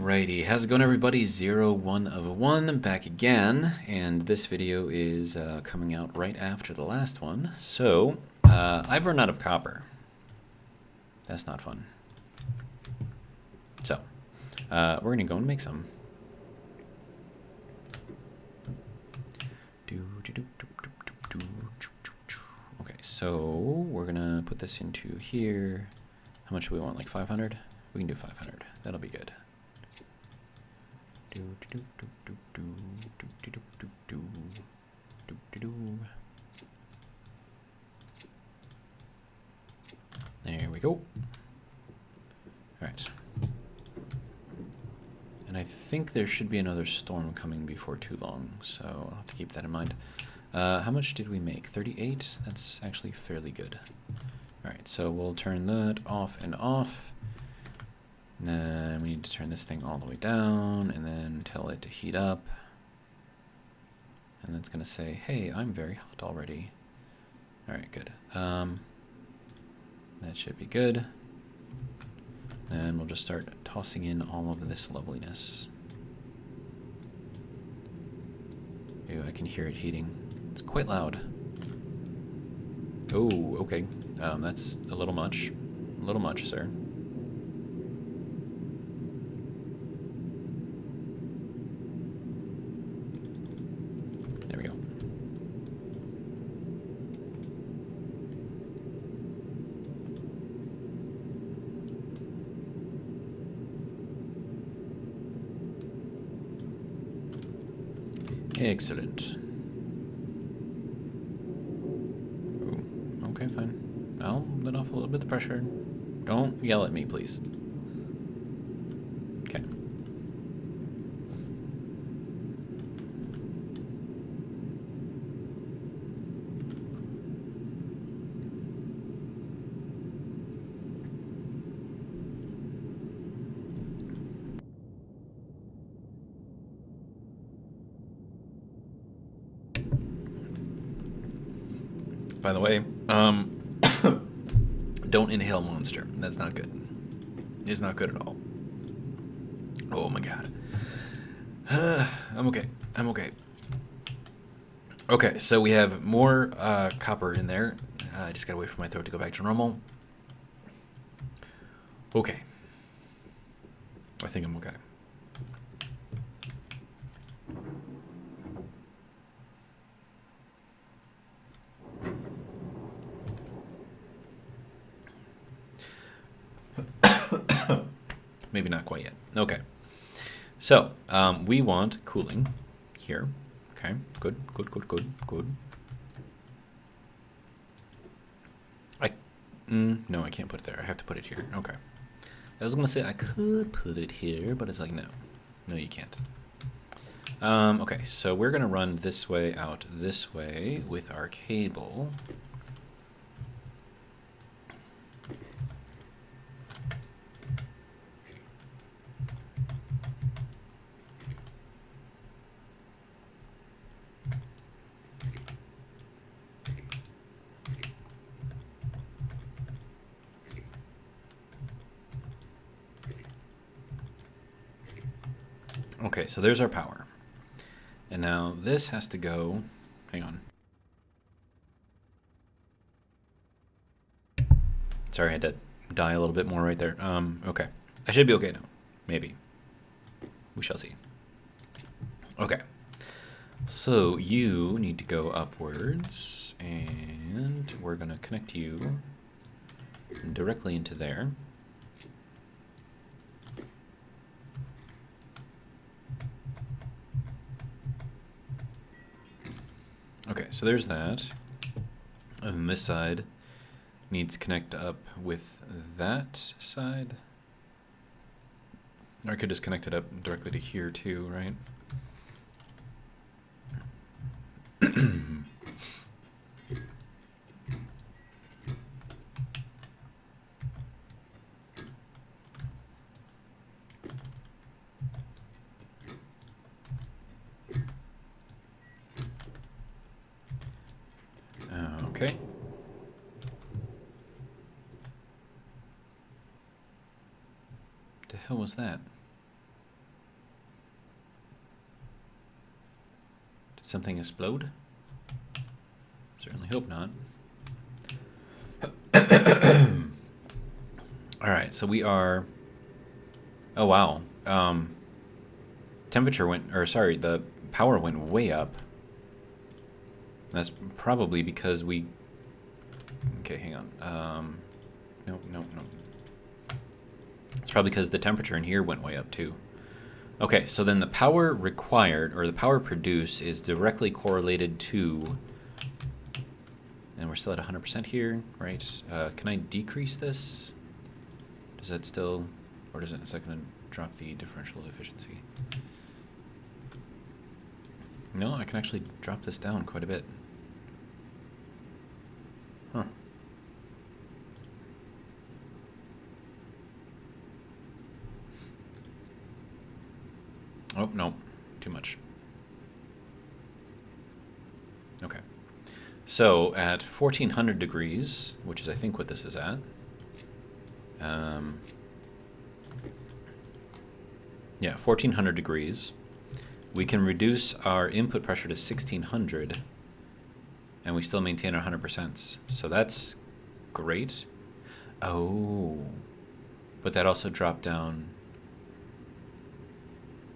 Alrighty, how's it going everybody? 01 of 1 back again, and this video is coming out right after the last one. So, I've run out of copper. That's not fun. So, we're gonna go and make some. Okay, so we're gonna put this into here. How much do we want? Like 500? We can do 500. That'll be good. There we go. All right. And I think there should be another storm coming before too long, so I'll have to keep that in mind. How much did we make? 38? That's actually fairly good. All right, so we'll turn that off and off. And then we need to turn this thing all the way down and then tell it to heat up. And that's going to say, hey, I'm very hot already. All right, good. That should be good. And we'll just start tossing in all of this loveliness. Ew, I can hear it heating. It's quite loud. Oh, okay. That's a little much. A little much, sir. There we go. Excellent. Ooh, okay, fine. I'll let off a little bit of pressure. Don't yell at me, please. Okay. By the way, don't inhale Monster. That's not good. It's not good at all. Oh my god. I'm okay. I'm okay. Okay, so we have more copper in there. I just gotta wait for my throat to go back to normal. Okay. I think I'm okay. Maybe not quite yet. Okay. So, we want cooling here. Okay, good. No, I can't put it there. I have to put it here. Okay. I was going to say I could put it here, but it's like, no. No, you can't. Okay, so we're going to run this way out this way with our cable. Okay, so there's our power. And now this has to go, hang on. Sorry, I had to die a little bit more right there. Okay. I should be okay now. Maybe. We shall see. Okay. So you need to go upwards, and we're going to connect you directly into there. Okay, so there's that. And then this side needs to connect up with that side. Or I could just connect it up directly to here too, right? Okay. The hell was that? something explode? Certainly hope not. Alright, so we are... Oh, wow. Temperature went... Or, sorry, the power went way up. That's probably because we... Okay, hang on. No. It's probably because the temperature in here went way up, too. Okay, so then the power required, or the power produced, is directly correlated to... And we're still at 100% here, right? Can I decrease this? Does that still... Or is that going to drop the differential efficiency? No, I can actually drop this down quite a bit. Huh. Oh, no. Too much. Okay. So, at 1400 degrees, which is I think what this is at, yeah, 1400 degrees, we can reduce our input pressure to 1600, and we still maintain our 100%. So that's great. Oh, but that also dropped down.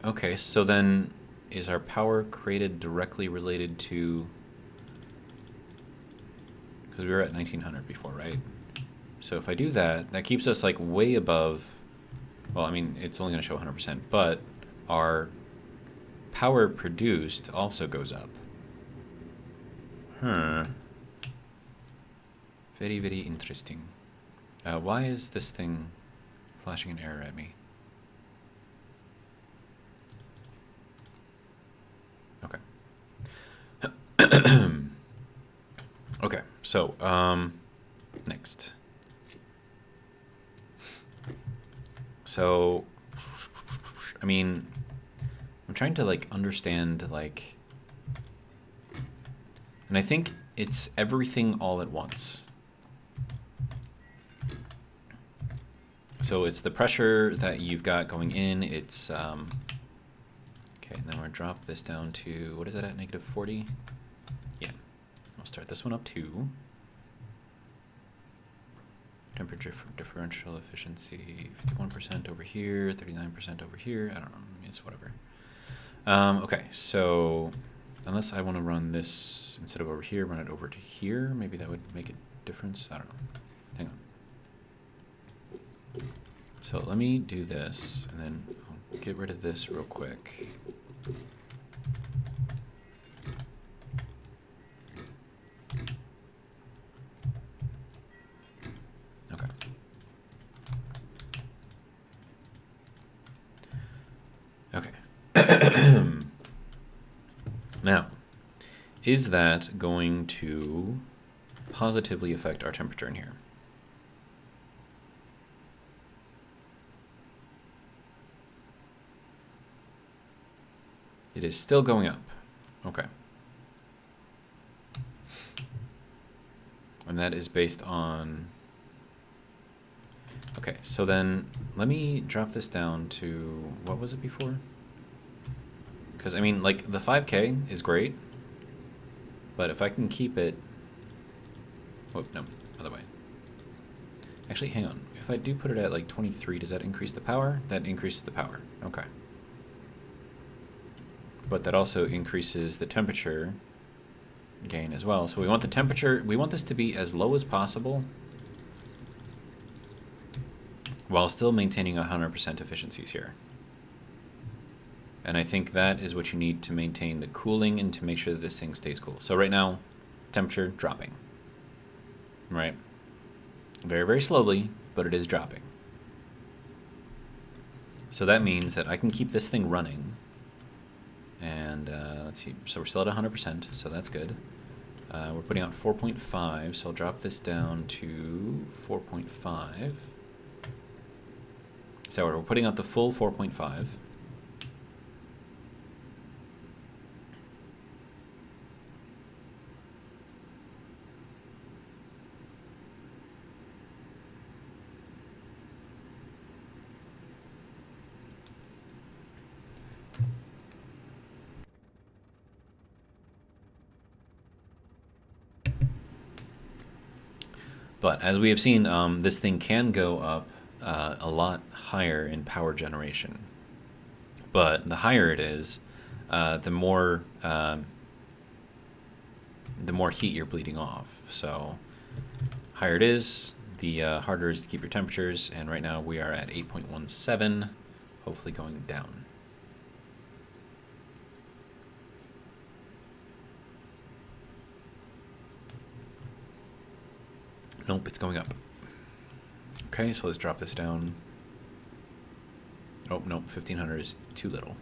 Okay, so then is our power created directly related to... Because we were at 1900 before, right? So if I do that, that keeps us like way above... Well, I mean, it's only going to show 100%, but our power produced also goes up. Huh. Very, very interesting. Why is this thing flashing an error at me? Okay. Okay, so, next. So, I mean, I'm trying to, like, understand, like... And I think it's everything all at once. So it's the pressure that you've got going in, it's... Okay, and then we're going to drop this down to... What is that at, negative 40? Yeah. I'll start this one up too. Temperature differential efficiency, 51% over here, 39% over here. I don't know, it's whatever. Okay, so unless I want to run this instead of over here, run it over to here. Maybe that would make a difference. I don't know. Hang on. So let me do this, and then I'll get rid of this real quick. Now, is that going to positively affect our temperature in here? It is still going up. Okay. And that is based on... Okay, so then let me drop this down to... What was it before? Because, I mean, like, the 5K is great, but if I can keep it... Oh, no, other way. Actually, hang on. If I do put it at, like, 23, does that increase the power? That increases the power. Okay. But that also increases the temperature gain as well. So we want the temperature... We want this to be as low as possible while still maintaining 100% efficiencies here. And I think that is what you need to maintain the cooling and to make sure that this thing stays cool. So right now, temperature dropping. Right? Very, very slowly, but it is dropping. So that means that I can keep this thing running. And let's see, so we're still at 100%, so that's good. We're putting out 4.5, so I'll drop this down to 4.5. So we're putting out the full 4.5. But as we have seen, this thing can go up a lot higher in power generation. But the higher it is, the more heat you're bleeding off. So higher it is, the harder it is to keep your temperatures. And right now we are at 8.17, hopefully going down. Nope, it's going up. Okay, so let's drop this down. Oh, nope, 1500 is too little.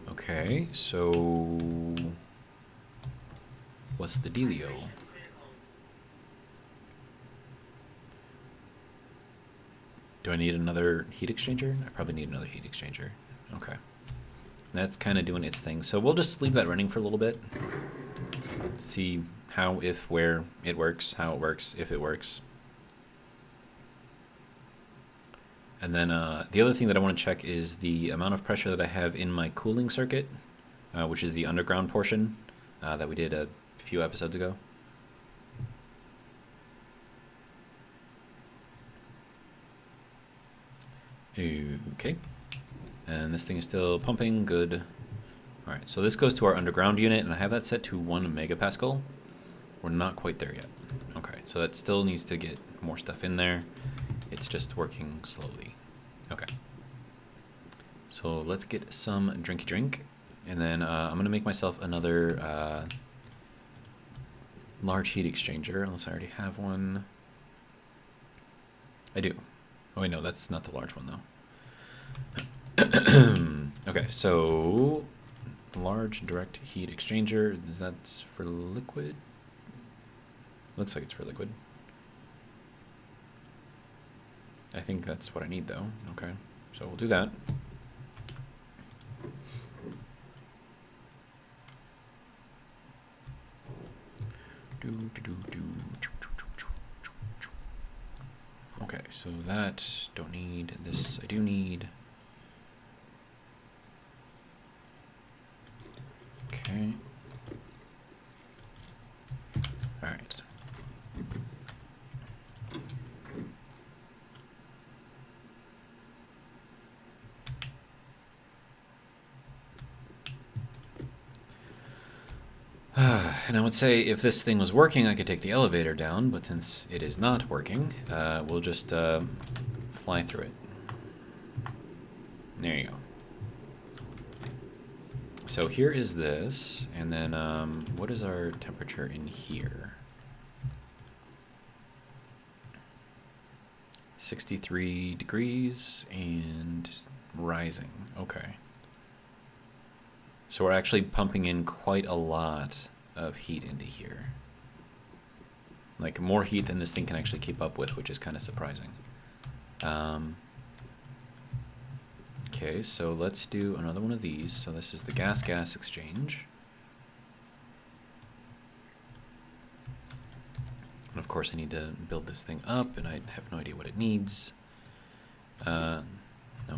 Okay, so what's the dealio? Do I need another heat exchanger? I probably need another heat exchanger. Okay. That's kind of doing its thing. So we'll just leave that running for a little bit. See how, if, where it works, how it works, if it works. And then the other thing that I want to check is the amount of pressure that I have in my cooling circuit, which is the underground portion that we did a few episodes ago. Okay. And this thing is still pumping, good. All right, so this goes to our underground unit, and I have that set to 1 megapascal. We're not quite there yet. Okay, so that still needs to get more stuff in there. It's just working slowly. Okay. So let's get some drinky drink, and then I'm gonna make myself another large heat exchanger, unless I already have one. I do. Oh wait, no, that's not the large one though. Okay, so large direct heat exchanger, is that for liquid? Looks like it's for liquid. I think that's what I need though. Okay, so we'll do that. Okay, so that don't need this. I do need. Okay. All right. And I would say if this thing was working, I could take the elevator down, but since it is not working, we'll just fly through it. There you go. So here is this, and then what is our temperature in here? 63 degrees and rising. Okay. So we're actually pumping in quite a lot of heat into here. Like more heat than this thing can actually keep up with, which is kind of surprising. Okay, so let's do another one of these. So this is the gas-gas exchange. And of course I need to build this thing up, and I have no idea what it needs. No,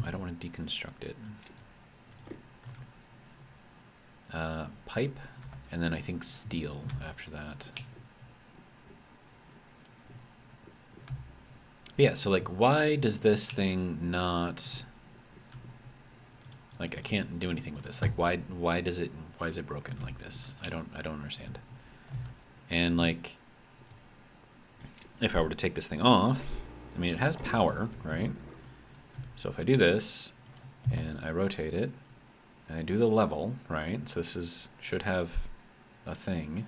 I don't want to deconstruct it. Pipe, and then I think steel after that. But yeah, so like why does this thing not, like I can't do anything with this. Like why is it broken like this? I don't understand. And like if I were to take this thing off, I mean it has power, right? So if I do this and I rotate it and I do the level, right? So this should have a thing.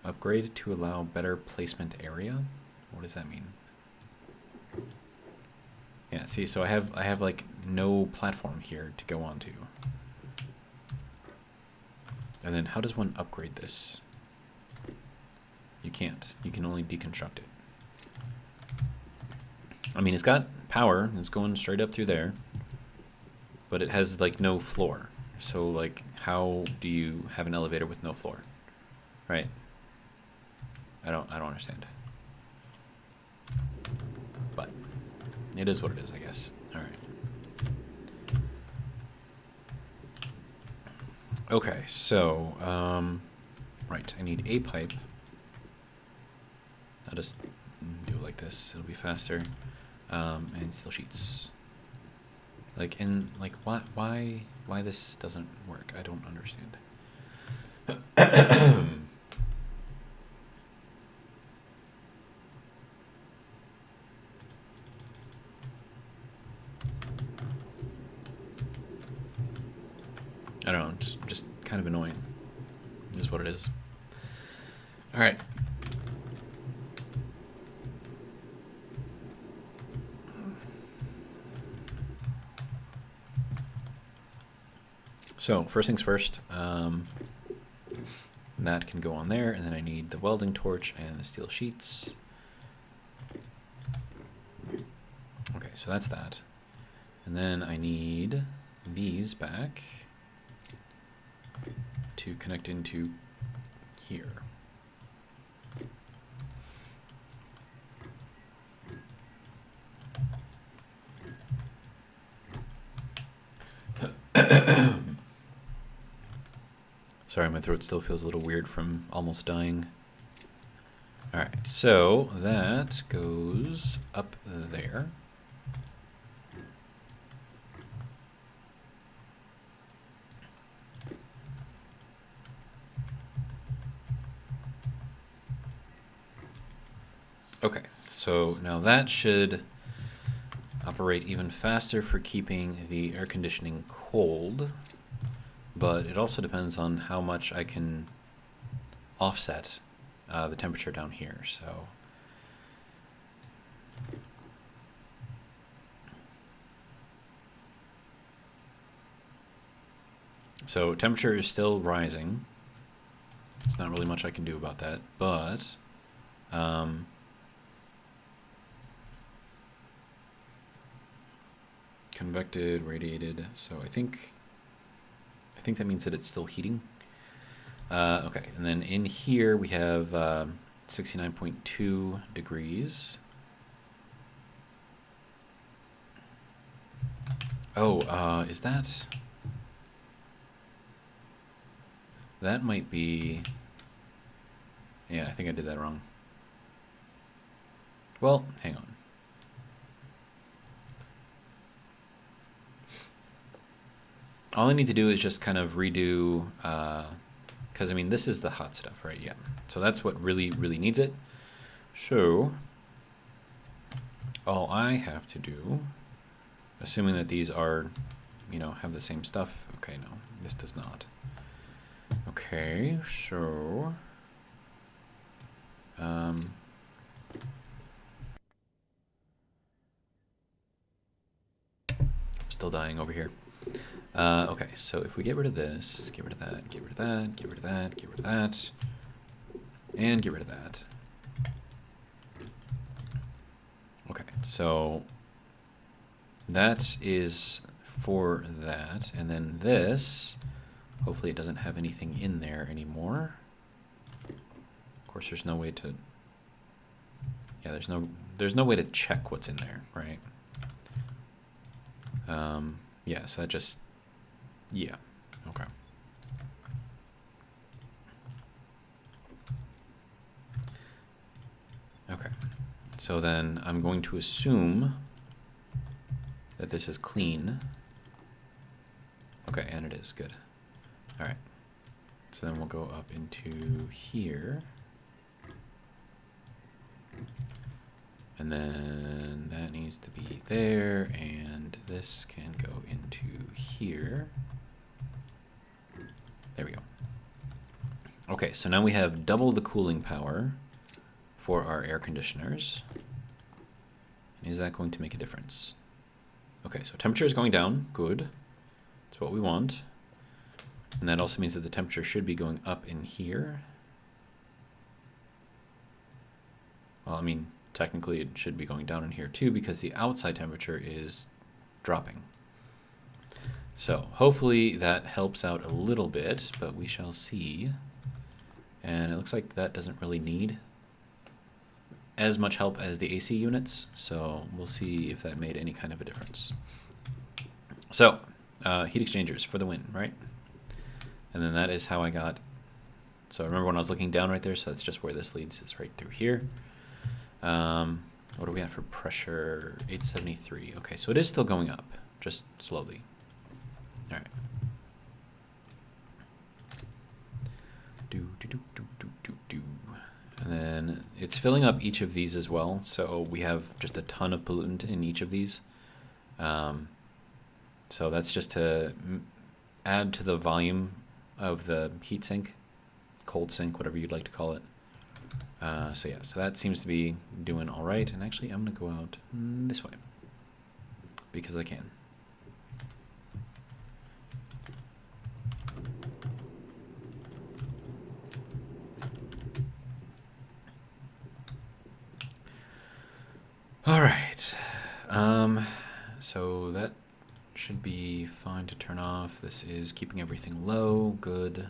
Upgrade to allow better placement area. What does that mean? Yeah, see, so I have like no platform here to go onto. And then how does one upgrade this? You can't. You can only deconstruct it. I mean, it's got power. It's going straight up through there. But it has like no floor. So like how do you have an elevator with no floor? Right? I don't understand. But it is what it is, I guess. All right. Okay, so Right, I need a pipe. I'll just do it like this. It'll be faster. And steel sheets. Like, and like, why this doesn't work? I don't understand. I don't know. It's just kind of annoying. Is what it is. All right. So first things first, that can go on there, and then I need the welding torch and the steel sheets. Okay, so that's that. And then I need these back to connect into here. Sorry, my throat still feels a little weird from almost dying. All right, so that goes up there. Okay, so now that should operate even faster for keeping the air conditioning cold, but it also depends on how much I can offset the temperature down here. So temperature is still rising. There's not really much I can do about that, but convected, radiated. So I think that means that it's still heating. Okay, and then in here we have 69.2 degrees. Oh, is that... That might be... Yeah, I think I did that wrong. Well, hang on. All I need to do is just kind of redo, because I mean, this is the hot stuff, right? Yeah. So that's what really, really needs it. So all I have to do, assuming that these are, you know, have the same stuff. Okay, no, this does not. Okay, so still dying over here. Okay, so if we get rid of this, get rid of that, get rid of that, get rid of that, get rid of that, and get rid of that. Okay, so that is for that, and then this, hopefully it doesn't have anything in there anymore. Of course, there's no way to, yeah, there's no way to check what's in there, right? Yeah, so that just, yeah, okay. Okay, so then I'm going to assume that this is clean. Okay, and it is, good. All right, so then we'll go up into here. And then that needs to be there, and this can go into here. There we go. Okay, so now we have double the cooling power for our air conditioners. Is that going to make a difference? Okay, so temperature is going down, good. That's what we want. And that also means that the temperature should be going up in here. Well, I mean, technically it should be going down in here too because the outside temperature is dropping. So hopefully that helps out a little bit, but we shall see. And it looks like that doesn't really need as much help as the AC units, so we'll see if that made any kind of a difference. So heat exchangers for the win, right? And then that is how I got So remember when I was looking down right there? So that's just where this leads, is right through here. What are we at for pressure? 873. Okay, so it is still going up, just slowly. All right. And then it's filling up each of these as well. So we have just a ton of pollutant in each of these. So that's just to add to the volume of the heat sink, cold sink, whatever you'd like to call it. So yeah, so that seems to be doing all right. And actually, I'm gonna go out this way because I can. All right. So that should be fine to turn off. This is keeping everything low. Good.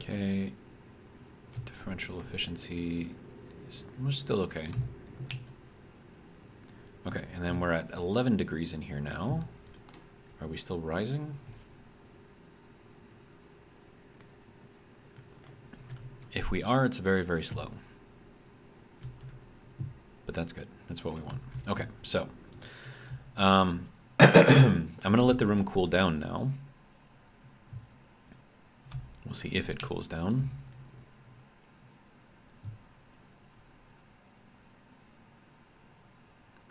Okay. Differential efficiency was still okay. Okay, and then we're at 11 degrees in here now. Are we still rising? If we are, it's very, very slow. But that's good. That's what we want. Okay, so I'm going to let the room cool down now. We'll see if it cools down.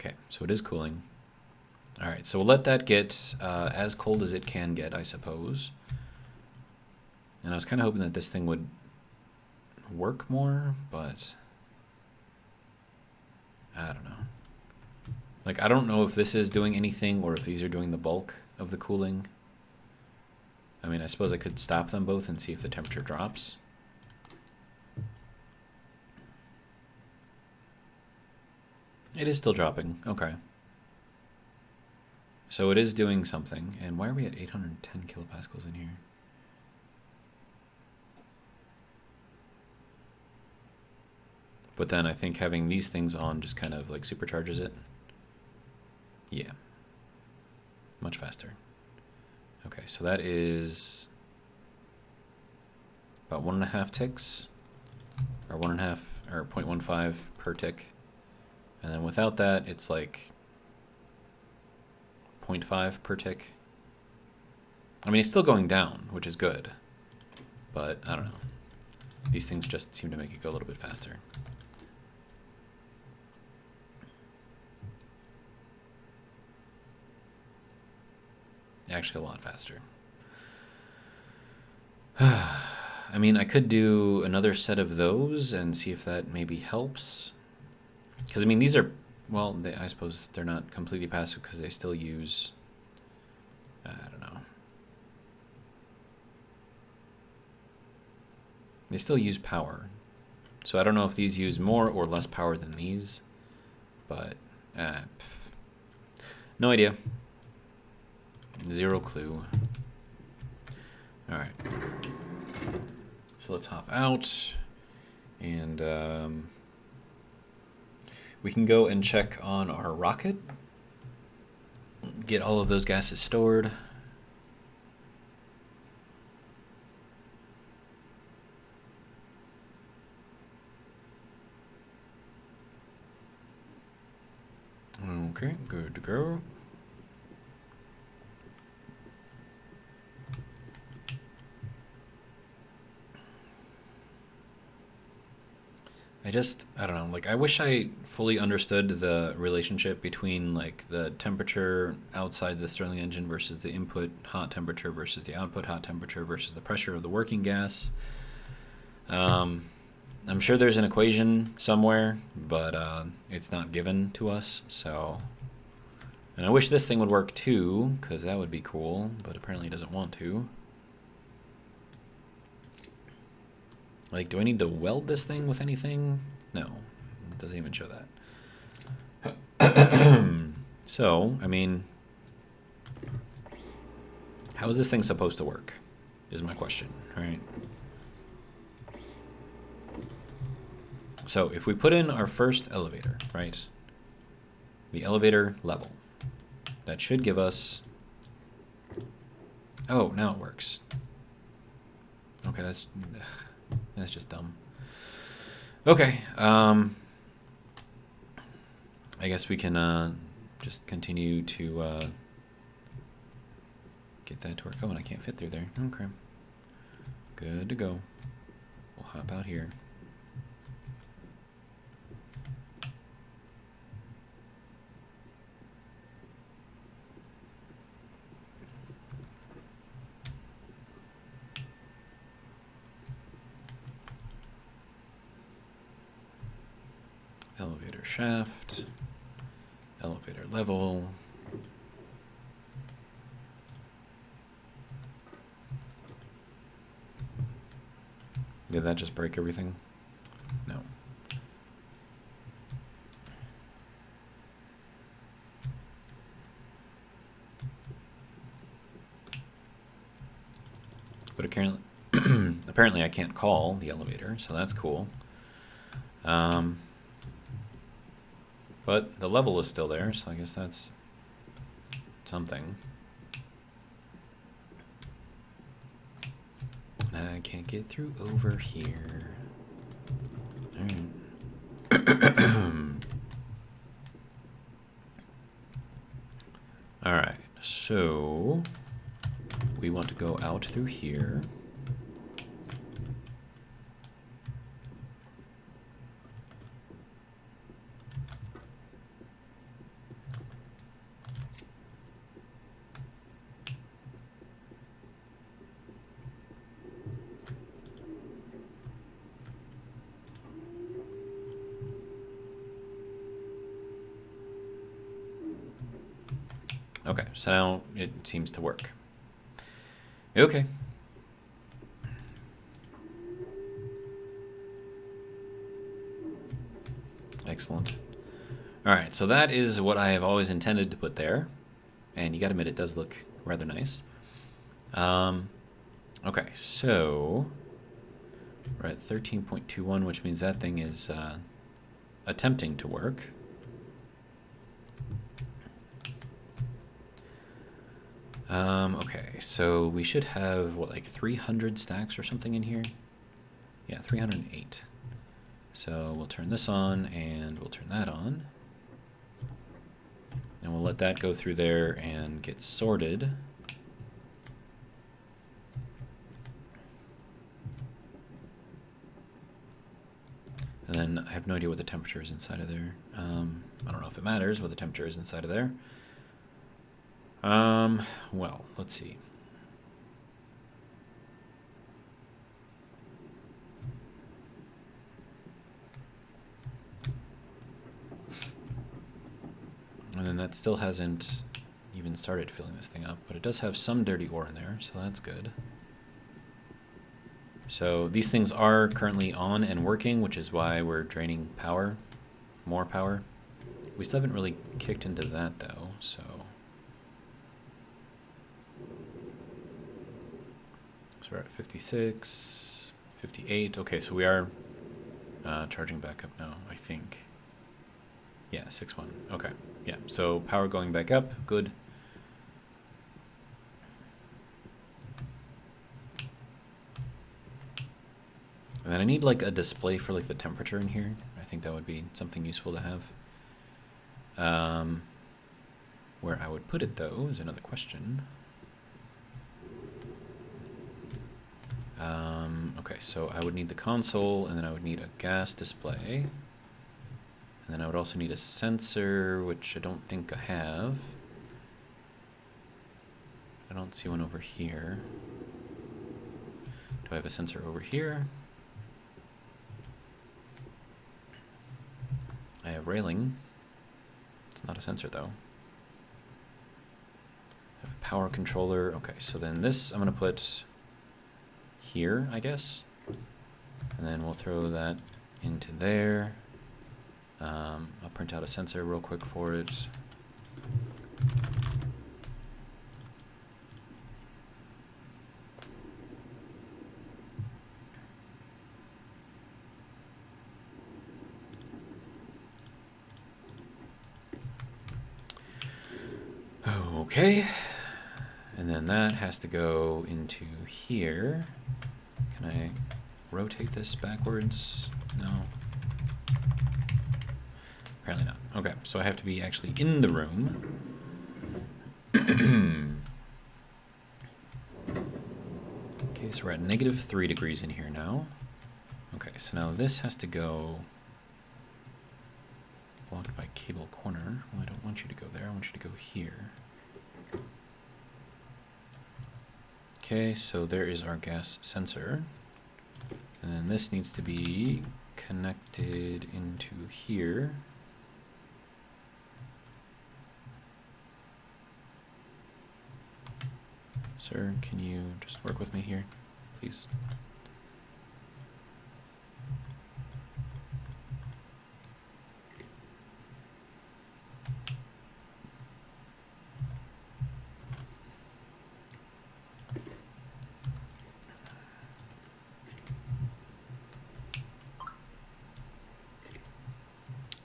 Okay, so it is cooling. All right, so we'll let that get as cold as it can get, I suppose. And I was kind of hoping that this thing would work more, but I don't know. Like, I don't know if this is doing anything or if these are doing the bulk of the cooling. I mean, I suppose I could stop them both and see if the temperature drops. It is still dropping. Okay. So it is doing something. And why are we at 810 kilopascals in here? But then I think having these things on just kind of like supercharges it. Yeah. Much faster. Okay, so that is about 1.5 ticks, or 1.5 or 0.15 per tick. And then without that, it's like 0.5 per tick. I mean, it's still going down, which is good, but I don't know. These things just seem to make it go a little bit faster. Actually, a lot faster. I mean, I could do another set of those and see if that maybe helps. Because, I mean, these are, well, I suppose they're not completely passive because they still use, I don't know. They still use power. So I don't know if these use more or less power than these, but no idea. Zero clue. All right. So let's hop out and we can go and check on our rocket. Get all of those gases stored. Okay, good to go. I don't know, like, I wish I fully understood the relationship between, like, the temperature outside the Stirling engine versus the input hot temperature versus the output hot temperature versus the pressure of the working gas. I'm sure there's an equation somewhere, but it's not given to us, so... And I wish this thing would work too, because that would be cool, but apparently it doesn't want to. Like, do I need to weld this thing with anything? No, it doesn't even show that. So, I mean, how is this thing supposed to work, is my question, right? So, if we put in our first elevator, right? the elevator level. That should give us... Oh, now it works. Okay, that's just dumb. Okay, I guess we can just continue to get that to work. Oh, and I can't fit through there. Okay. Good to go. We'll hop out here. Elevator shaft, elevator level. Did that just break everything? No. But apparently I can't call the elevator, so that's cool. But the level is still there, so I guess that's something. I can't get through over here. Alright. Alright, so we want to go out through here. Okay, so now it seems to work. Okay. Excellent. All right, so that is what I have always intended to put there. And you gotta admit, it does look rather nice. Okay, so we're at 13.21, which means that thing is attempting to work. Okay, so we should have, what, like 300 stacks or something in here? Yeah, 308. So we'll turn this on, and we'll turn that on. And we'll let that go through there and get sorted. And then I have no idea what the temperature is inside of there. I don't know if it matters what the temperature is inside of there. Well, let's see. And then that still hasn't even started filling this thing up, but it does have some dirty ore in there, so that's good. So these things are currently on and working, which is why we're draining power, more power. We still haven't really kicked into that though, so we're at 56, 58. Okay, so we are charging back up now, I think. Yeah, 6.1. Okay, yeah, so power going back up, good. And then I need like a display for like the temperature in here. I think that would be something useful to have. Where I would put it though is another question. Okay, so I would need the console, and then I would need a gas display. And then I would also need a sensor, which I don't think I have. I don't see one over here. Do I have a sensor over here? I have railing. It's not a sensor though. I have a power controller. Okay, so then this I'm gonna put here, I guess. And then we'll throw that into there. I'll print out a sensor real quick for it. Okay, and then that has to go into here. Can I rotate this backwards? No. Apparently not. Okay, so I have to be actually in the room. Okay, so we're at -3 degrees in here now. Okay, so now this has to go blocked by cable corner. Well, I don't want you to go there. I want you to go here. Okay, so there is our gas sensor. And then this needs to be connected into here. Sir, can you just work with me here, please?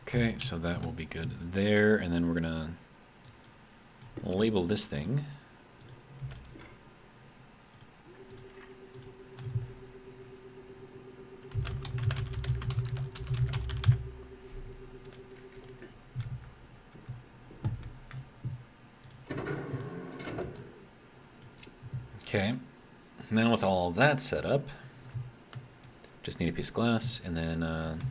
Okay, so that will be good there, and then we're gonna label this thing. Okay, now with all that set up, just need a piece of glass, and then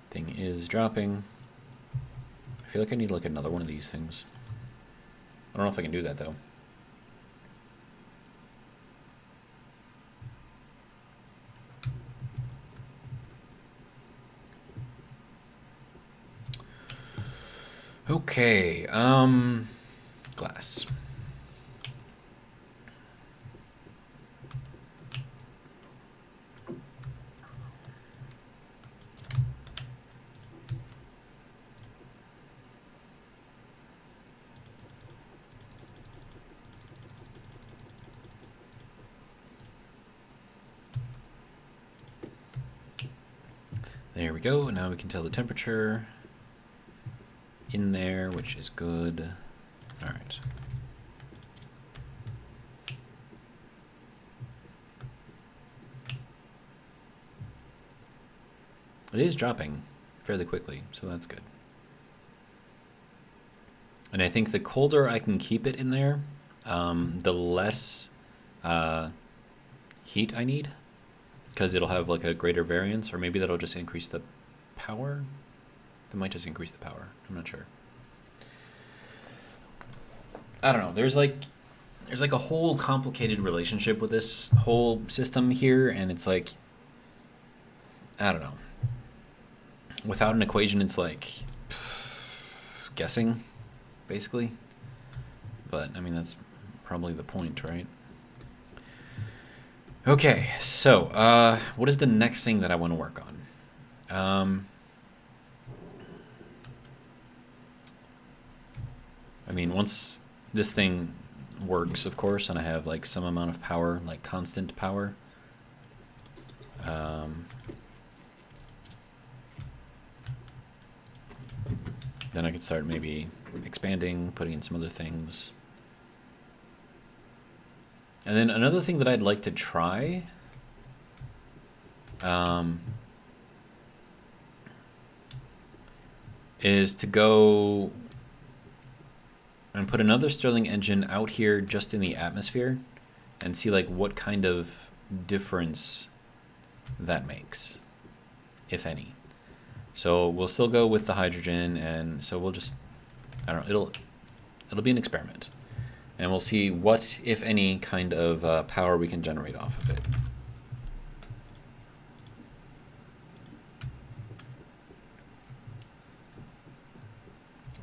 thing is dropping. I feel like I need like another one of these things. I don't know if I can do that though. Okay, glass. There we go. Now we can tell the temperature in there, which is good. All right. It is dropping fairly quickly, so that's good. And I think the colder I can keep it in there, the less heat I need, because it'll have like a greater variance, or maybe that'll just increase the power. That might just increase the power. I'm not sure. I don't know. There's like a whole complicated relationship with this whole system here, and it's like, I don't know. Without an equation, it's like guessing, basically. But I mean, that's probably the point, right? Okay, so what is the next thing that I want to work on? I mean, once this thing works, of course, and I have like some amount of power, like constant power, then I could start maybe expanding, putting in some other things. And then another thing that I'd like to try is to go and put another Stirling engine out here just in the atmosphere and see like what kind of difference that makes, if any. So we'll still go with the hydrogen, and so we'll just, I don't know, it'll be an experiment. And we'll see what, if any, kind of power we can generate off of it.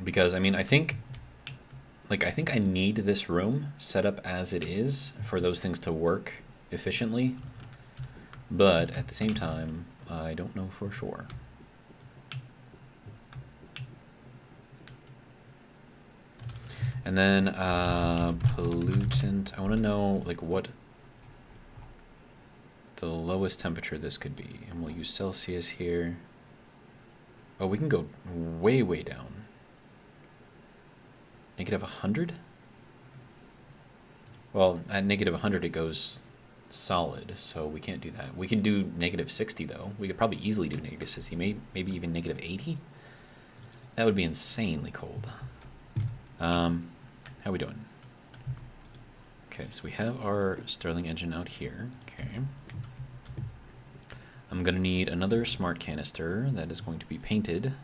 Because, I mean, I think I need this room set up as it is for those things to work efficiently. But at the same time, I don't know for sure. And then pollutant, I want to know like what the lowest temperature this could be. And we'll use Celsius here. Oh, we can go way, way down. Negative 100? Well, at negative 100 it goes solid, so we can't do that. We can do negative 60 though. We could probably easily do negative 60, maybe even negative 80. That would be insanely cold. How we doing? Okay, so we have our Stirling engine out here. Okay. I'm gonna need another smart canister that is going to be painted.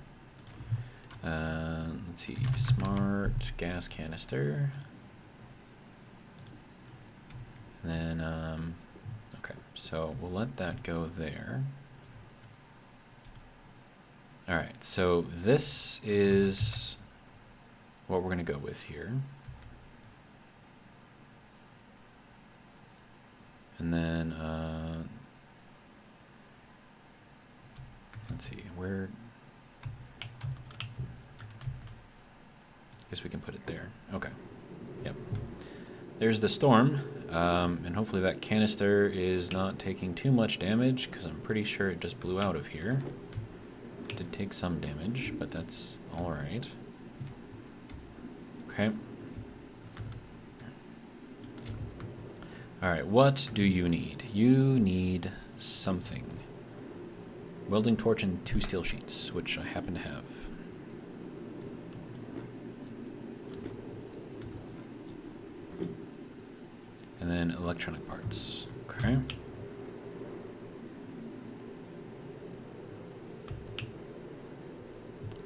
Let's see, smart gas canister. And then, okay, so we'll let that go there. All right, so this is what we're gonna go with here. And then, let's see, where, I guess we can put it there. Okay, yep. There's the storm, and hopefully that canister is not taking too much damage, because I'm pretty sure it just blew out of here. It did take some damage, but that's all right. Okay. All right, what do you need? You need something. Welding torch and 2 steel sheets, which I happen to have. And then electronic parts. Okay.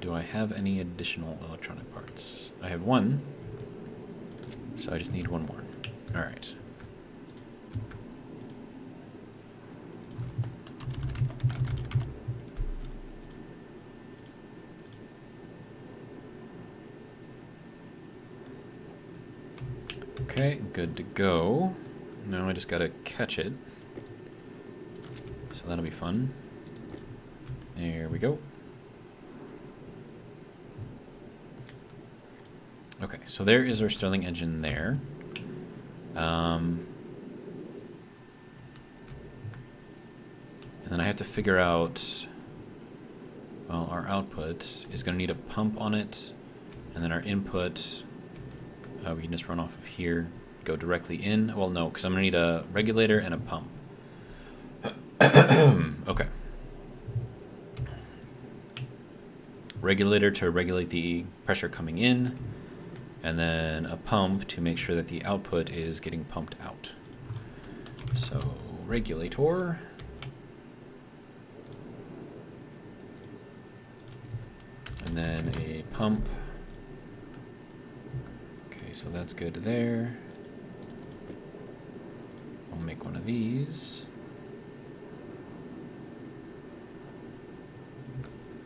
Do I have any additional electronic parts? I have 1, so I just need 1 more. All right. Okay, good to go. Now I just gotta catch it. So that'll be fun. There we go. Okay, so there is our Stirling engine there. And then I have to figure out, well, our output is going to need a pump on it, and then our input, we can just run off of here, go directly in. Well, no, because I'm going to need a regulator and a pump. Okay. Regulator to regulate the pressure coming in, and then a pump to make sure that the output is getting pumped out. So, regulator. And then a pump. Okay, so that's good there. I'll make one of these.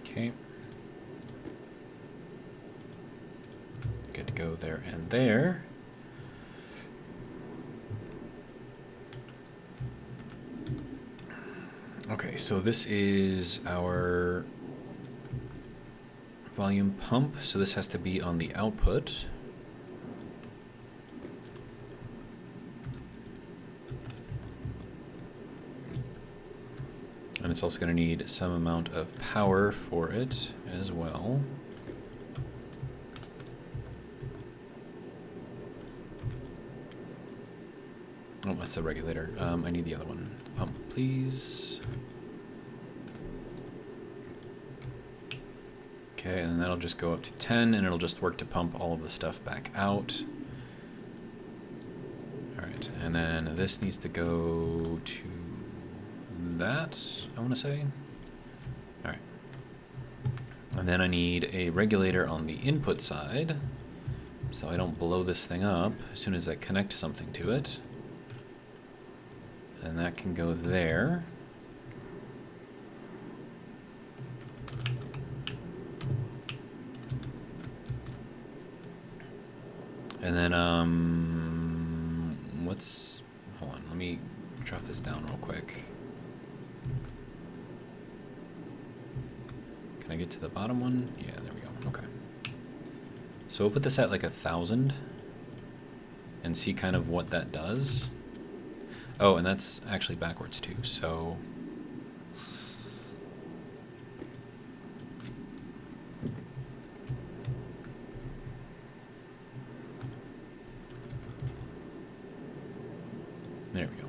Okay. Good to go there and there. Okay, so this is our volume pump, so this has to be on the output. And it's also going to need some amount of power for it as well. Oh, that's the regulator. I need the other one. Pump, please. Okay, and then that'll just go up to 10, and it'll just work to pump all of the stuff back out. All right, and then this needs to go to that, I want to say. All right. And then I need a regulator on the input side, so I don't blow this thing up as soon as I connect something to it. And that can go there. And then, hold on, let me drop this down real quick. Can I get to the bottom one? Yeah, there we go, okay. So we'll put this at like 1,000 and see kind of what that does. Oh, and that's actually backwards too, so. There we go.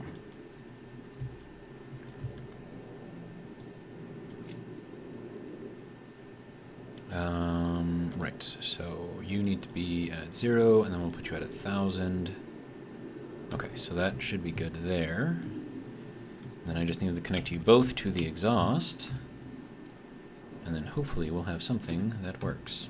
Right, so you need to be at 0, and then we'll put you at 1,000. Okay, so that should be good there. Then I just need to connect you both to the exhaust, and then hopefully we'll have something that works.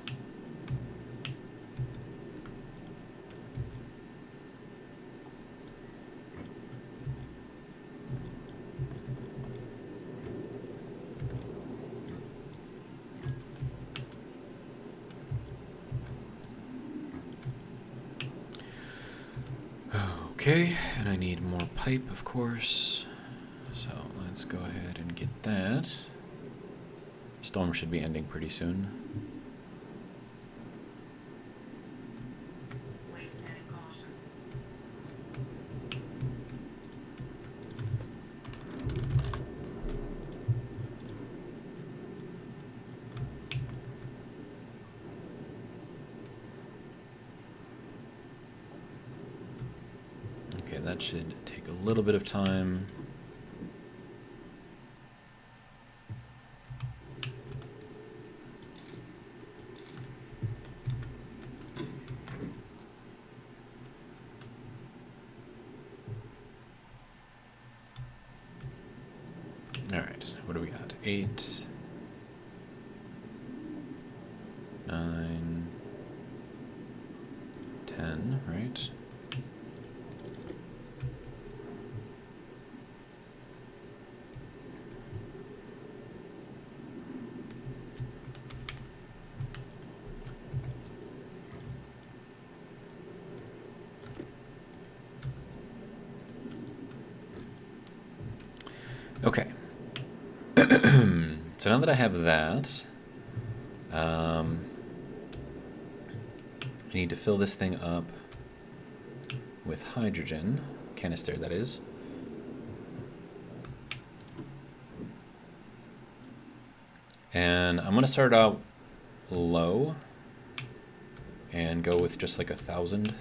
Okay, and I need more pipe, of course. So let's go ahead and get that. Storm should be ending pretty soon. Okay, that should take a little bit of time. All right, what do we got? 8, 9, 10, right? Okay. So now that I have that, I need to fill this thing up with hydrogen, canister that is. And I'm gonna start out low and go with just like 1,000.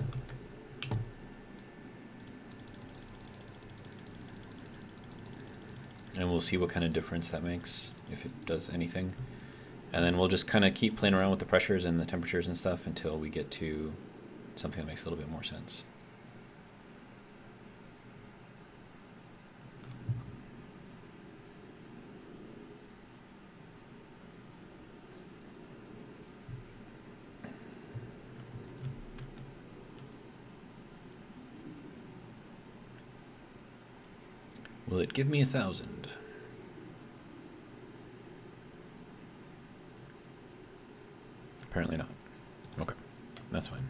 And we'll see what kind of difference that makes, if it does anything. And then we'll just kind of keep playing around with the pressures and the temperatures and stuff until we get to something that makes a little bit more sense. Will it give me 1,000? Apparently not. Okay, that's fine.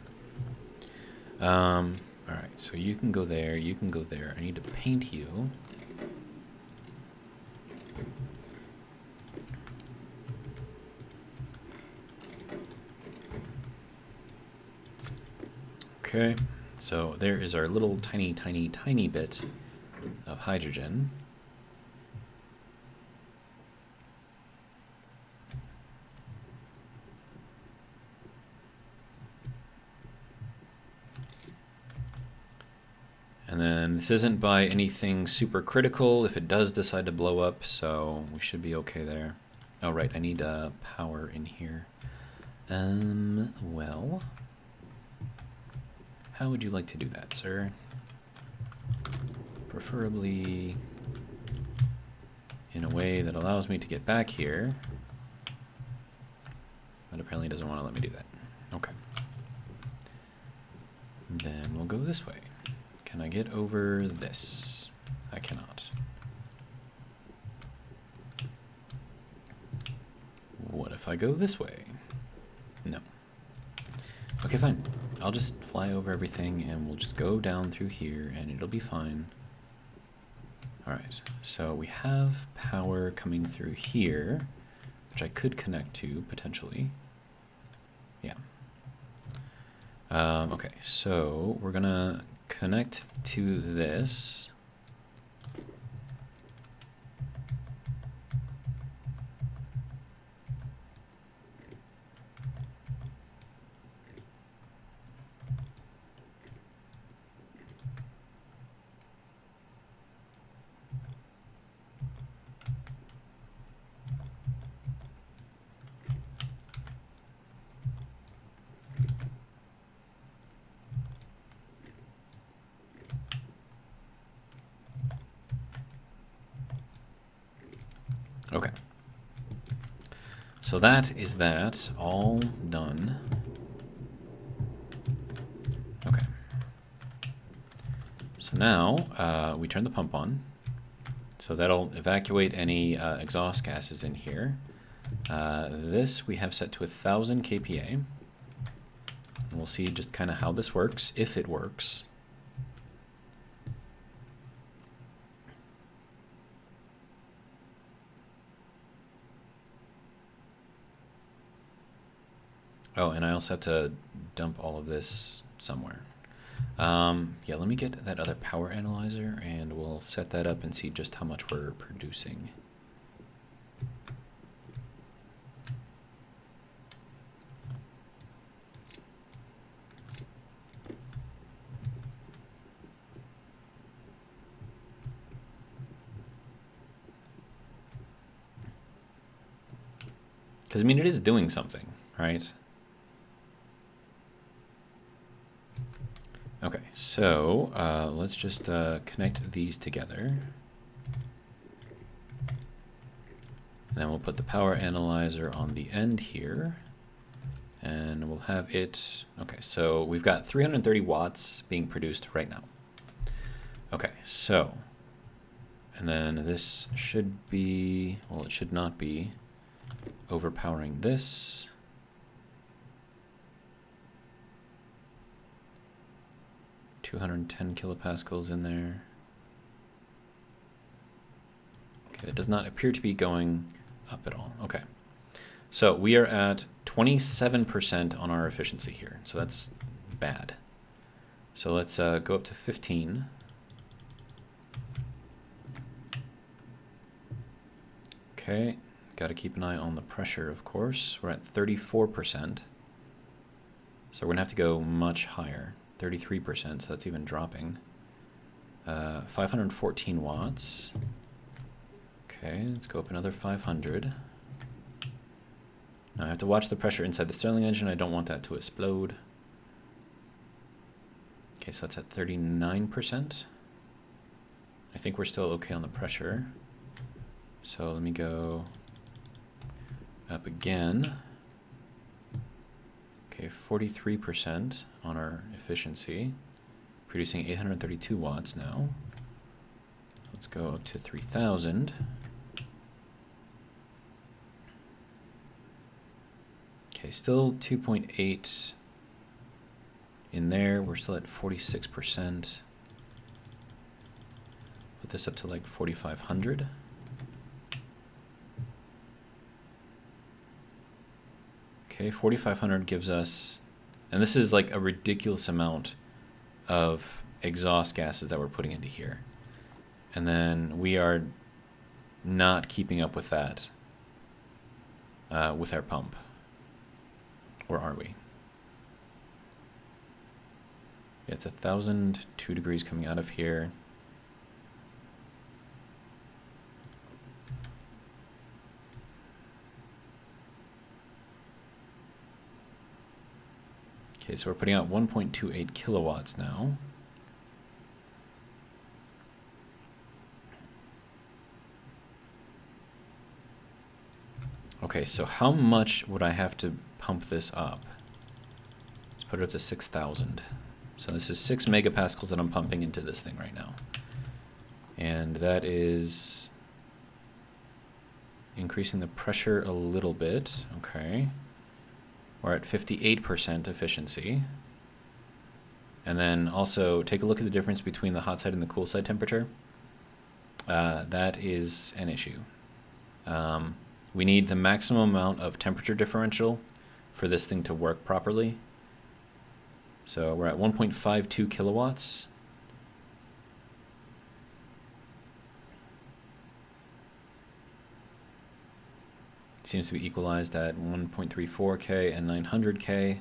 All right, so you can go there, you can go there. I need to paint you. Okay, so there is our little tiny bit of hydrogen. And then this isn't by anything super critical if it does decide to blow up, so we should be okay there. Oh, right, I need power in here. Well, how would you like to do that, sir? Preferably in a way that allows me to get back here, but apparently doesn't want to let me do that. Okay. Then we'll go this way. Can I get over this? I cannot. What if I go this way? No. Okay, fine. I'll just fly over everything and we'll just go down through here and it'll be fine. Alright, so we have power coming through here, which I could connect to, potentially. Yeah. Okay, so we're gonna connect to this. Okay. So that is that. All done. Okay. So now we turn the pump on. So that'll evacuate any exhaust gases in here. This we have set to 1,000 kPa. And we'll see just kind of how this works, if it works. Oh, and I also have to dump all of this somewhere. Yeah, let me get that other power analyzer and we'll set that up and see just how much we're producing. Because, I mean, it is doing something, right? Okay, so let's just connect these together. Then we'll put the power analyzer on the end here. And we'll have it... Okay, so we've got 330 watts being produced right now. Okay, so... And then this should be... Well, it should not be overpowering this. $210 kilopascals in there. Okay, it does not appear to be going up at all. Okay. So we are at 27% on our efficiency here. So that's bad. So let's go up to 15. Okay, got to keep an eye on the pressure, of course. We're at 34%. So we're going to have to go much higher. 33%, so that's even dropping. 514 watts. Okay, let's go up another 500. Now I have to watch the pressure inside the Stirling engine. I don't want that to explode. Okay, so that's at 39%. I think we're still okay on the pressure. So let me go up again. Okay, 43% on our efficiency, producing 832 watts now. Let's go up to 3,000. Okay, still 2.8 in there. We're still at 46%. Put this up to like 4,500. Okay, 4,500 gives us, and this is like a ridiculous amount of exhaust gases that we're putting into here. And then we are not keeping up with that with our pump. Or are we? Yeah, it's 1,002 degrees coming out of here. Okay, so we're putting out 1.28 kilowatts now. Okay, so how much would I have to pump this up? Let's put it up to 6,000. So this is 6 megapascals that I'm pumping into this thing right now. And that is increasing the pressure a little bit. Okay. We're at 58% efficiency. And then also take a look at the difference between the hot side and the cool side temperature. That is an issue. We need the maximum amount of temperature differential for this thing to work properly. So we're at 1.52 kilowatts. It seems to be equalized at 1.34K and 900K.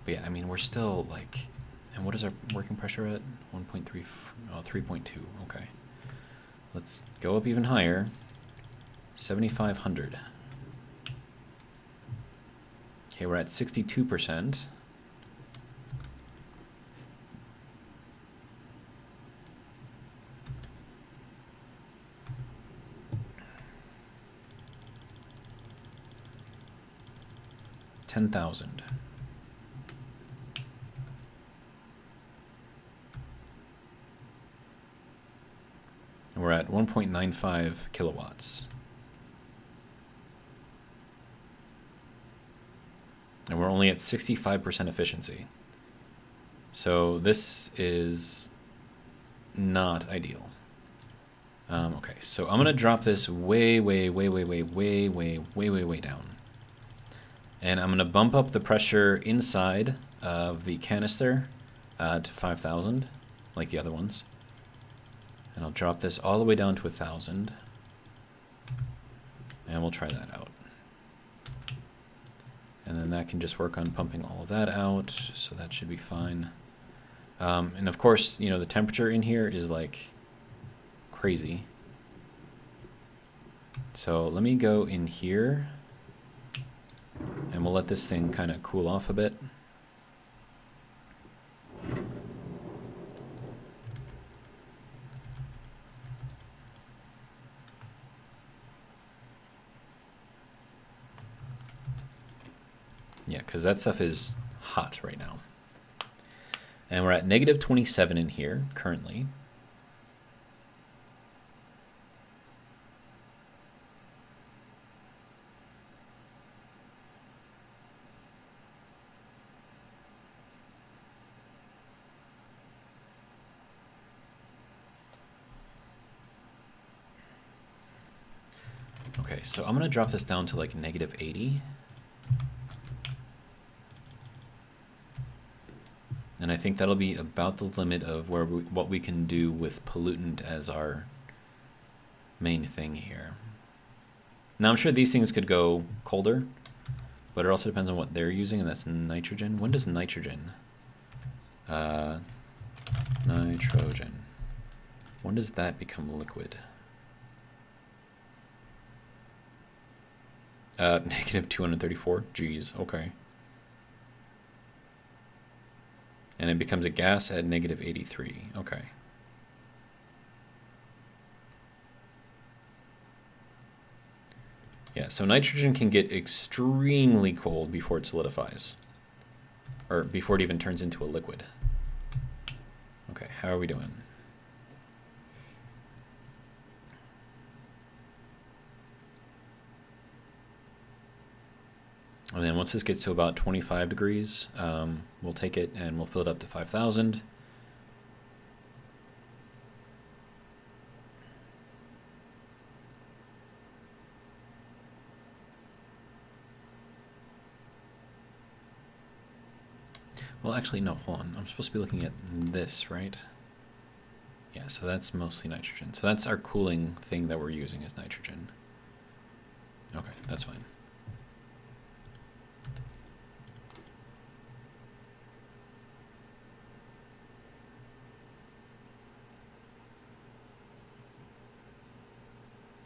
But yeah, I mean, we're still like, and what is our working pressure at? 1.3, oh, 3.2, okay. Let's go up even higher. 7,500. Okay, we're at 62%. 10,000. And we're at 1.95 kilowatts. And we're only at 65% efficiency. So this is not ideal. Okay, so I'm gonna drop this way down. And I'm gonna bump up the pressure inside of the canister to 5,000, like the other ones. And I'll drop this all the way down to 1,000. And we'll try that out. And then that can just work on pumping all of that out, so that should be fine. And of course, you know, the temperature in here is like crazy. So let me go in here, and we'll let this thing kind of cool off a bit. Yeah, because that stuff is hot right now. And we're at negative 27 in here currently. Okay, so I'm going to drop this down to like negative 80. And I think that'll be about the limit of where what we can do with pollutant as our main thing here. Now I'm sure these things could go colder, but it also depends on what they're using, and that's nitrogen. When does nitrogen? Nitrogen. When does that become liquid? Negative 234. Geez, okay. And it becomes a gas at negative 83. Okay. Yeah, so nitrogen can get extremely cold before it solidifies. Or before it even turns into a liquid. Okay, how are we doing? And then once this gets to about 25 degrees, we'll take it and we'll fill it up to 5,000. Well, actually, no, hold on. I'm supposed to be looking at this, right? Yeah, so that's mostly nitrogen. So that's our cooling thing that we're using is nitrogen. Okay, that's fine.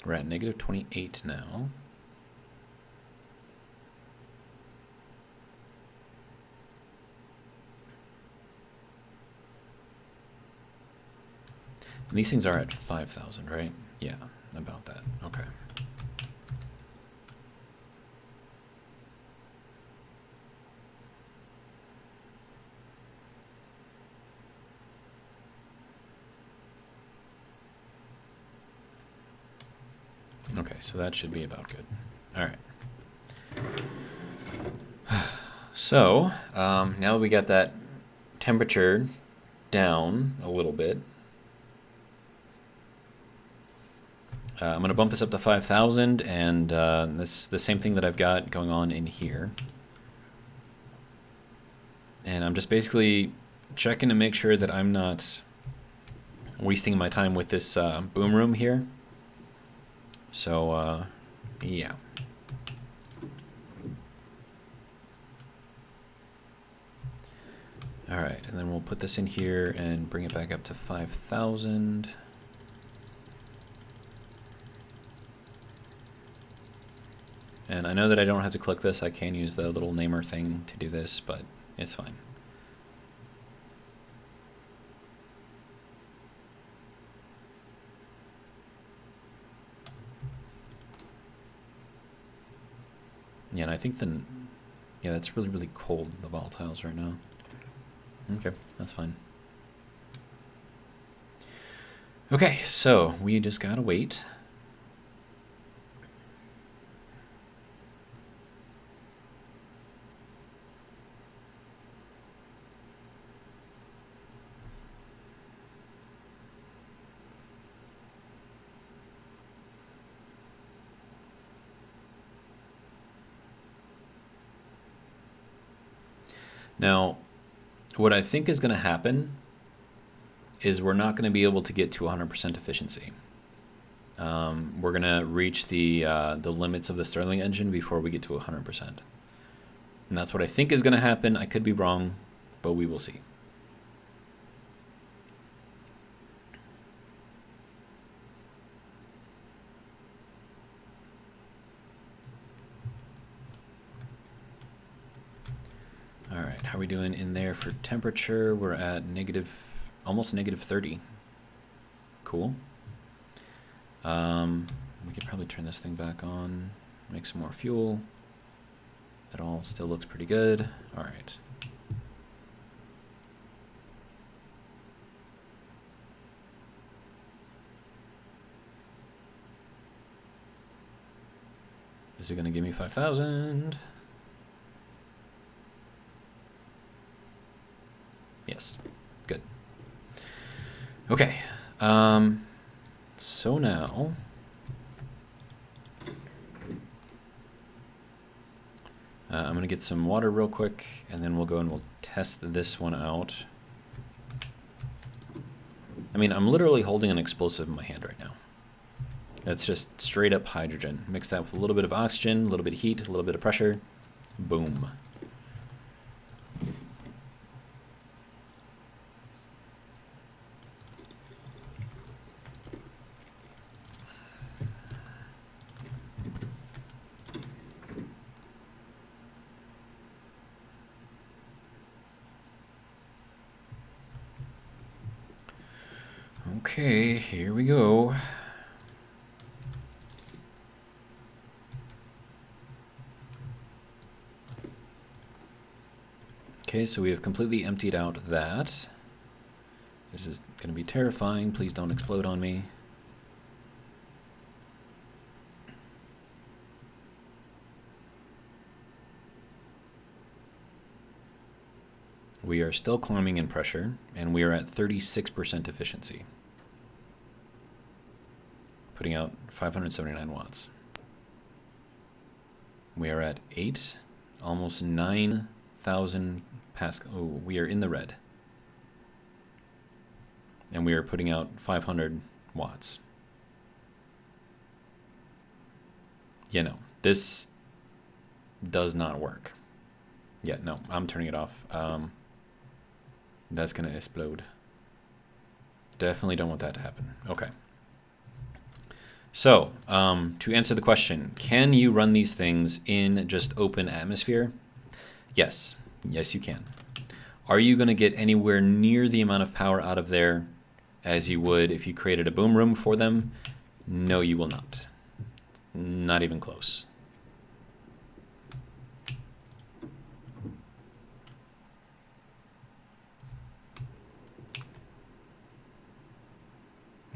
We're at negative 28 now. And these things are at 5,000, right? Yeah, about that. Okay. Okay, so that should be about good. All right. So, now that we got that temperature down a little bit, I'm going to bump this up to 5,000, and this the same thing that I've got going on in here. And I'm just basically checking to make sure that I'm not wasting my time with this boom room here. So, yeah. All right, and then we'll put this in here and bring it back up to 5,000. And I know that I don't have to click this. I can use the little namer thing to do this, but it's fine. Yeah, and I think Yeah, that's really, really cold, the volatiles right now. Okay, that's fine. Okay, so we just gotta wait. Now, what I think is going to happen is we're not going to be able to get to 100% efficiency. We're going to reach the limits of the Stirling engine before we get to 100%. And that's what I think is going to happen. I could be wrong, but we will see. All right, how are we doing in there for temperature? We're at almost negative 30. Cool. We could probably turn this thing back on, make some more fuel. That all still looks pretty good. All right. Is it going to give me 5,000? Yes. Good. Okay. So now I'm going to get some water real quick, and then we'll go and we'll test this one out. I mean, I'm literally holding an explosive in my hand right now. That's just straight up hydrogen. Mix that with a little bit of oxygen, a little bit of heat, a little bit of pressure. Boom. Okay, here we go. Okay, so we have completely emptied out that. This is going to be terrifying. Please don't explode on me. We are still climbing in pressure, and we are at 36% efficiency. Putting out 579 watts. We are at 8, almost 9,000 Pascal. Oh, we are in the red. And we are putting out 500 watts. Yeah, no, this does not work. Yeah, no, I'm turning it off. That's going to explode. Definitely don't want that to happen. Okay. So, to answer the question, can you run these things in just open atmosphere? Yes. Yes, you can. Are you going to get anywhere near the amount of power out of there as you would if you created a boom room for them? No, you will not. Not even close.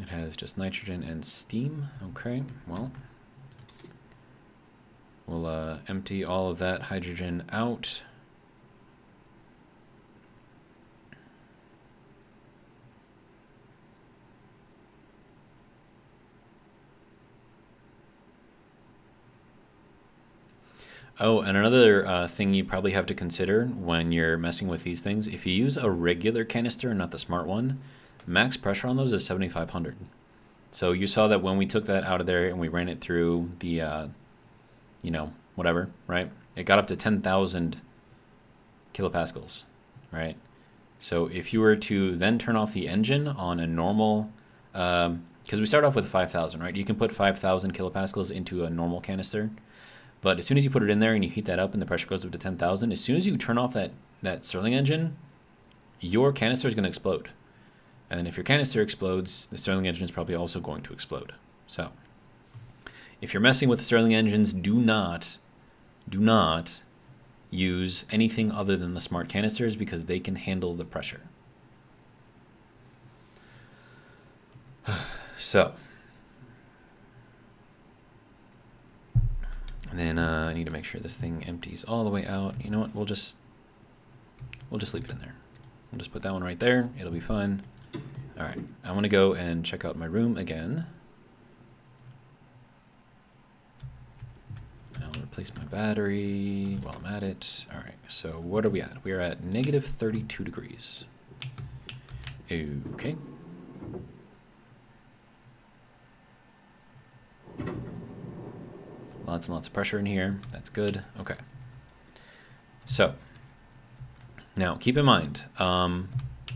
It has just nitrogen and steam. Okay, well, we'll empty all of that hydrogen out. Oh, and another thing you probably have to consider when you're messing with these things, if you use a regular canister, not the smart one, max pressure on those is 7,500. So you saw that when we took that out of there and we ran it through the, you know, whatever, right? It got up to 10,000 kilopascals, right? So if you were to then turn off the engine on a normal, because we start off with 5,000, right? You can put 5,000 kilopascals into a normal canister. But as soon as you put it in there and you heat that up and the pressure goes up to 10,000, as soon as you turn off that Stirling engine, your canister is going to explode. And then if your canister explodes, the Stirling engine is probably also going to explode. So if you're messing with the Stirling engines, do not use anything other than the smart canisters because they can handle the pressure. So, and then I need to make sure this thing empties all the way out. You know what? We'll just leave it in there. We'll just put that one right there. It'll be fine. All right. I want to go and check out my room again. And I'll replace my battery while I'm at it. All right. So what are we at? We are at negative 32 degrees. Okay. Lots and lots of pressure in here. That's good. Okay. So now keep in mind,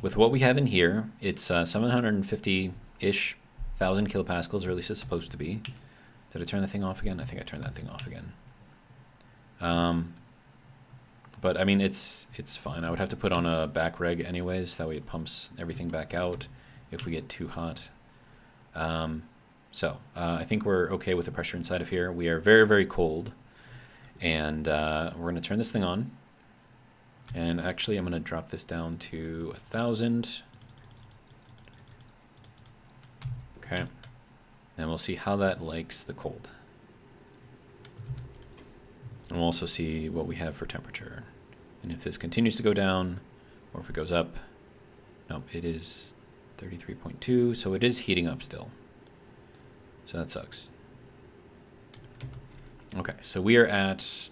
with what we have in here, it's 750-ish thousand kilopascals, or at least it's supposed to be. Did I turn the thing off again? I think I turned that thing off again. But I mean, it's fine. I would have to put on a back reg anyways. That way it pumps everything back out if we get too hot. So I think we're okay with the pressure inside of here. We are very, very cold. And we're going to turn this thing on. And actually, I'm going to drop this down to 1,000. Okay. And we'll see how that likes the cold. And we'll also see what we have for temperature. And if this continues to go down, or if it goes up. No, it is 33.2, so it is heating up still. So that sucks. Okay, so we are at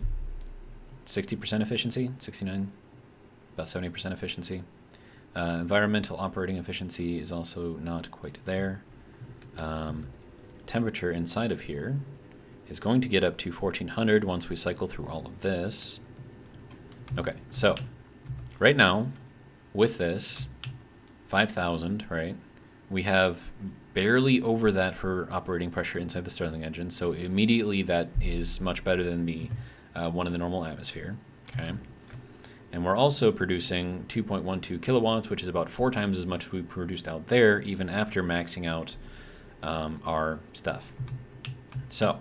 60% efficiency, 69, about 70% efficiency. Environmental operating efficiency is also not quite there. Temperature inside of here is going to get up to 1400 once we cycle through all of this. Okay, so right now with this 5,000, right, we have barely over that for operating pressure inside the Stirling engine, so immediately that is much better than the one in the normal atmosphere. Okay, and we're also producing 2.12 kilowatts, which is about 4 times as much we produced out there, even after maxing out our stuff. So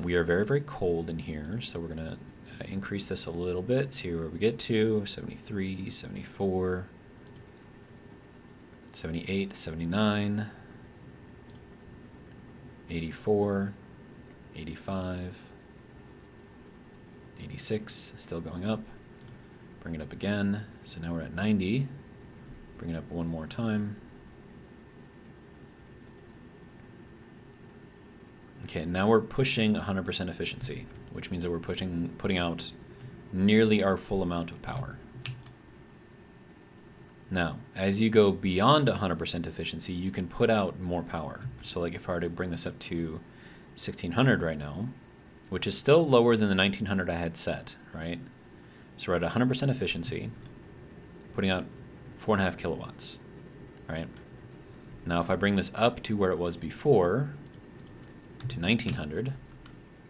we are very, very cold in here, so we're gonna increase this a little bit, see where we get to. 73, 74, 78, 79, 84, 85, 86, still going up. Bring it up again. So now we're at 90. Bring it up one more time. Okay, now we're pushing 100% efficiency, which means that we're putting out nearly our full amount of power. Now, as you go beyond 100% efficiency, you can put out more power. So like if I were to bring this up to 1600 right now, which is still lower than the 1900 I had set, right? So we're at 100% efficiency, putting out 4.5 kilowatts, right? Now if I bring this up to where it was before, to 1900,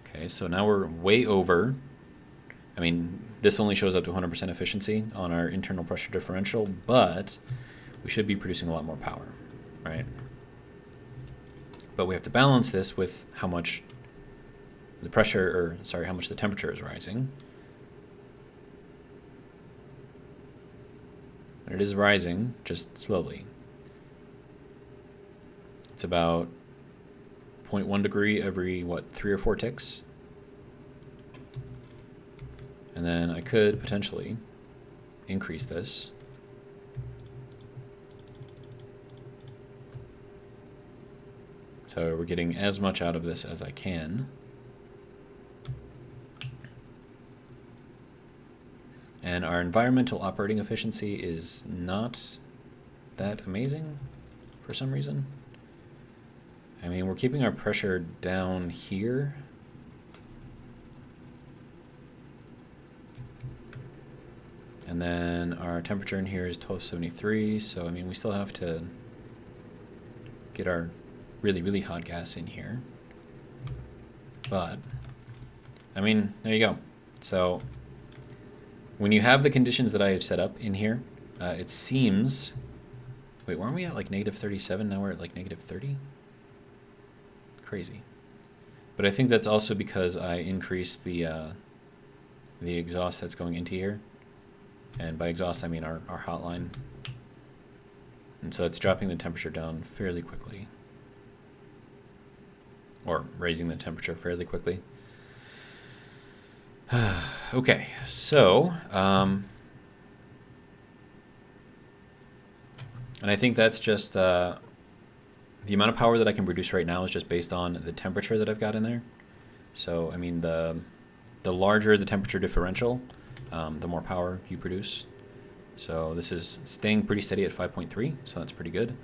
okay, so now we're way over. I mean, this only shows up to 100% efficiency on our internal pressure differential, but we should be producing a lot more power, right? But we have to balance this with how much the pressure, or sorry, how much the temperature is rising. And it is rising, just slowly. It's about 0.1 degree every, what, 3 or 4 ticks? And then I could potentially increase this. So we're getting as much out of this as I can. And our environmental operating efficiency is not that amazing for some reason. I mean, we're keeping our pressure down here. And then our temperature in here is 1273, so I mean, we still have to get our really, really hot gas in here. But, I mean, there you go. So, when you have the conditions that I have set up in here, it seems... Wait, weren't we at like negative 37? Now we're at like negative 30? Crazy. But I think that's also because I increased the the exhaust that's going into here. And by exhaust, I mean our hotline. And so it's dropping the temperature down fairly quickly. Or raising the temperature fairly quickly. Okay, so... and I think that's just... the amount of power that I can produce right now is just based on the temperature that I've got in there. So, I mean, the larger the temperature differential, the more power you produce. So this is staying pretty steady at 5.3, so that's pretty good.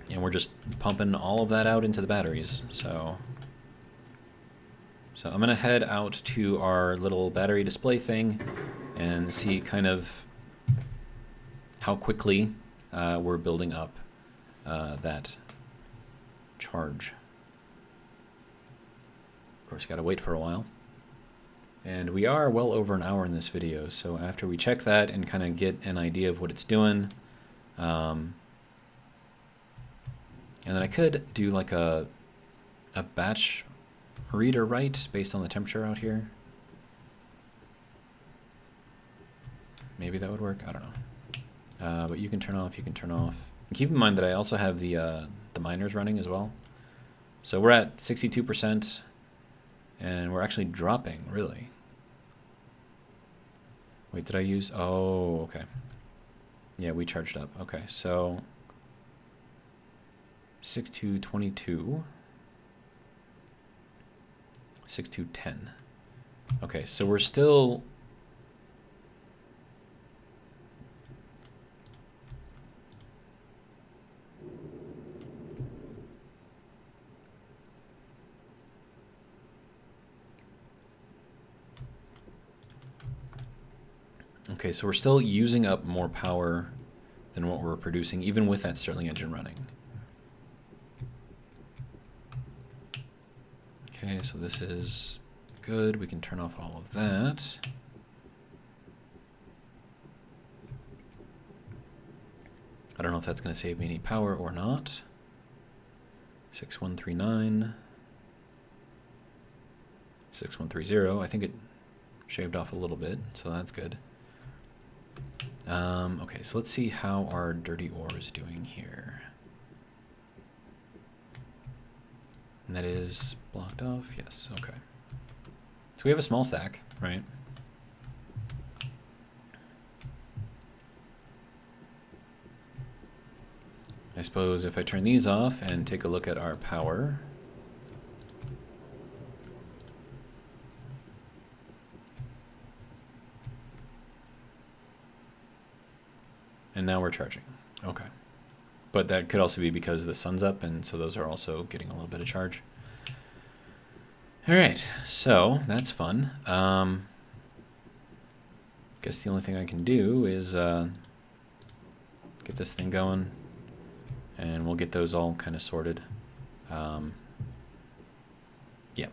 And we're just pumping all of that out into the batteries. So I'm going to head out to our little battery display thing and see kind of how quickly we're building up that charge. Of course, got to wait for a while. And we are well over an hour in this video, so after we check that and kind of get an idea of what it's doing, and then I could do like a batch read or write based on the temperature out here. Maybe that would work, I don't know. But you can turn off, you can turn off. And keep in mind that I also have the miners running as well. So we're at 62%, and we're actually dropping, really. Wait, did I use? Oh, okay. Yeah, we charged up. Okay, so 6222, 6210. Okay, so we're still. Okay, so we're still using up more power than what we're producing, even with that Stirling engine running. Okay, so this is good. We can turn off all of that. I don't know if that's going to save me any power or not. 6139. 6130. I think it shaved off a little bit, so that's good. Okay, so let's see how our dirty ore is doing here. And that is blocked off, yes, okay. So we have a small stack, right? I suppose if I turn these off and take a look at our power. And now we're charging. Okay. But that could also be because the sun's up, and so those are also getting a little bit of charge. All right, so that's fun. Guess the only thing I can do is get this thing going, and we'll get those all kind of sorted. Yeah.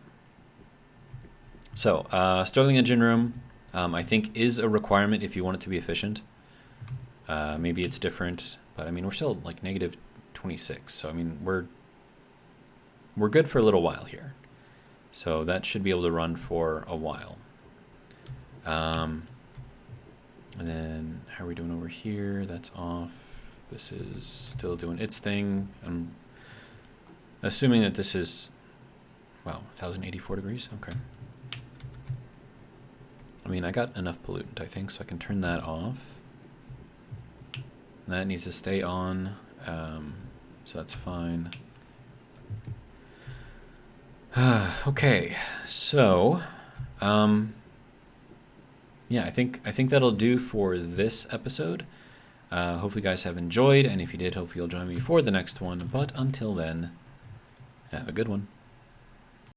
So Stirling engine room, I think, is a requirement if you want it to be efficient. Maybe it's different, but I mean, we're still like negative 26. So I mean, we're good for a little while here. So that should be able to run for a while. And then how are we doing over here? That's off. This is still doing its thing. I'm assuming that this is, wow, 1084 degrees. Okay. I mean, I got enough pollutant, I think, so I can turn that off. That needs to stay on, so that's fine. Okay, so yeah, I think that'll do for this episode. Hopefully you guys have enjoyed, and if you did, hopefully you'll join me for the next one. But until then, have a good one.